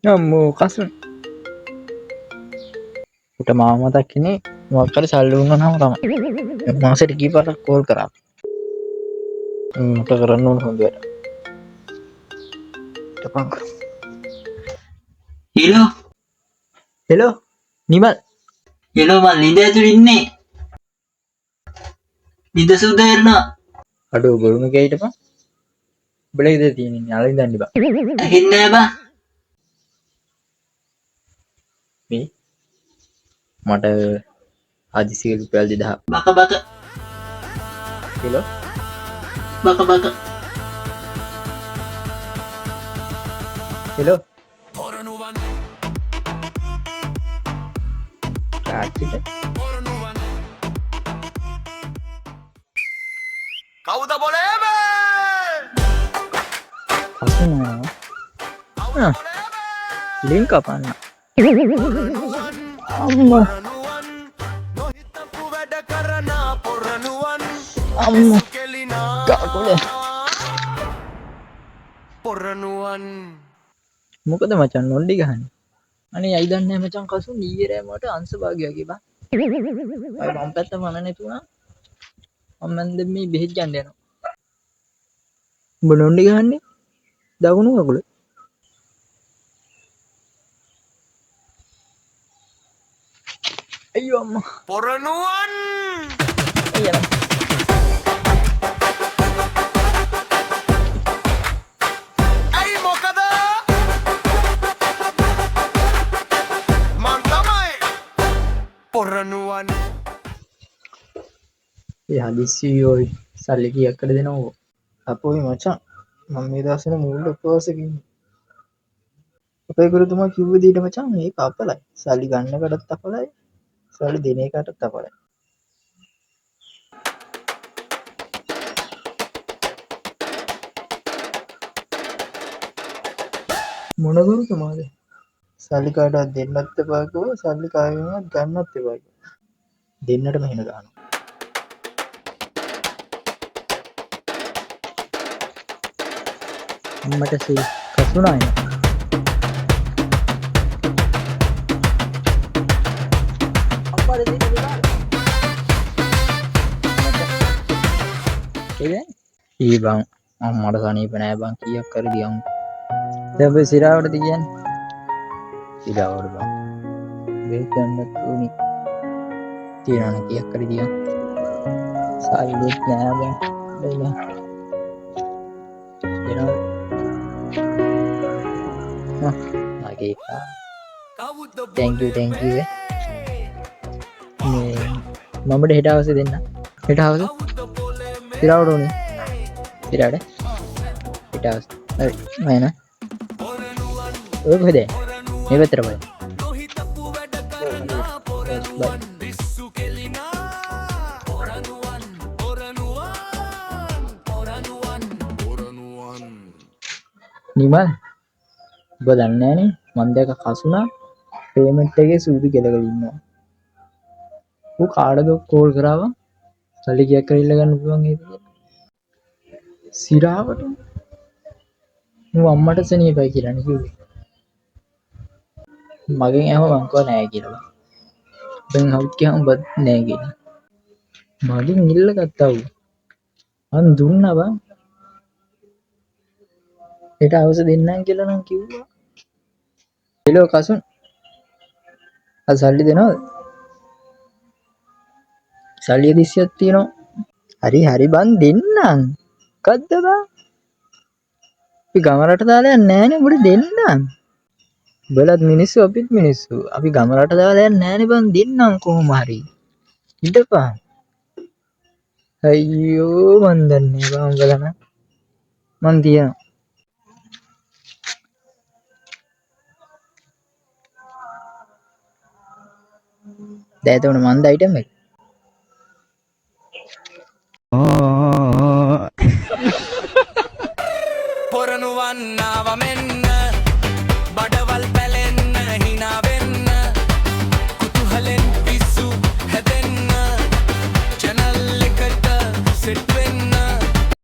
අම්මෝ කසුන් උට මාව මතක් කෙනේ මොකක් හරි සල්ලි දුන්නා නම් තමයි මාසෙට කීපාරක් කෝල් කරා මට කරන්න ඕන හොඳ වැඩ තපන් කර හෙලෝ හෙලෝ නිමල් හෙලෝ මල් නිද ඇතුළේ ඉන්නේ නිද සුදේරනා අඩෝ බොරුම කීයටපන් උඹලා ඉද තියෙන්නේ යාළුවෙන් දන්නේ බා ඇහෙන්නේ බා මේ මට ආදිසියලු රුපියල් 2000 බක බක හෙලෝ බක බක හෙලෝ කාටිට කවුද බොලේ මේ කසුනා ලින්ක් අපන්න අම්මා නොහිතපු වැඩ කරන පොරණුවන් අම්මා කෙලිනා කාකුලේ පොරණුවන් මොකද මචං නොල්ලි ගහන්නේ අනේ අයි දන්නේ නැහැ මචං කසු ඊයේ රෑ මට අංශභාගය වගේ බා අය මම පැත්ත මන නැතුණා මම දැන් මේ බෙහෙත් ගන්න යනවා උඹ නොල්ලි ගහන්නේ දකුණු කකුල අයියෝ අම්මා පොරණුවන් අයියෝ ඇයි මොකද මං තමයි පොරණුවන් ඒ හදිස්සි ඔය සල්ලි කීයක්ද දෙනවෝ අපෝයි මචං මම මේ දවස්වල මූල උපවාසෙක ඉන්නේ අපේ ගුරුතුමා කිව්ව විදිහට මචං මේක අපලයි සල්ලි ගන්නකටත් අපලයි සල්ලි දෙන එකටත් අපලයි මොන ගුරුතුමාද සල්ලි කාටවත් දෙන්නත් එපා කිව්වා සල්ලි කාගෙන්වත් ගන්නත් එපා කිව්වා දෙන්නටම හින ගන්නවා අම්මට සී කසුනායි ඒ බං අම්මට සනීප නෑ බං කීයක් කර දියමු දැන් ඔබ සිරාවටද කියන්නේ සිරාවට බං බෙහෙත් ගන්නත් උනි තියනන කීයක් කර දියමු සල්ලිත් නෑ බං දෙන්න දෙනවා මගේ thank you මේ මමට හෙට අවශ්‍ය දෙන්න හෙට අවශ්‍ය සිරාවට උනේ සිරාවට හෙට අවශ්‍ය හරි මම එනවා ඔය කොහෙද මේ පැත්තට බලන්න නිමල් ඔබ දන්නේ නැහනේ මම දැක කසුනා පේමන්ට් එකේ සූදු කෙලවල ඉන්නවා ඌ කාටද කෝල් කරාවා සල්ලි කීයක් කරලා ගන්න පුළුවන් ඒක සිරාවට ඌ අම්මට සනීපයි කියලා නේ කිව්වේ මගෙන් ඇහුවා මං කිව්වා නෑ කියලා දැන් හවුත් කියහම බත් නෑ කියලා මගෙන් ඉල්ල ගත්තා ඌ මං දුන්නා බං හෙට අවශ්‍ය දෙන්නම් කියලා නම් කිව්වා හෙලෝ කසුන් අද සල්ලි දෙනවද සල්ලි 200ක් තියෙනවා හරි බං දෙන්නම් මොකද්ද බං අපි ගම රට දාලා යන්නේ නෑනේ උඹට දෙන්නම් උඹලත් මිනිස්සු අපිත් මිනිස්සු අපි ගම රට දාලා යන්නේ නෑනේ බං දෙන්නම් කොහොම හරි ඉඳපන් අයියෝ මන් දන්නේ බං උඹලා නම් මන් තියනවා දැන් එතකොට මන්ද අයිටම් එක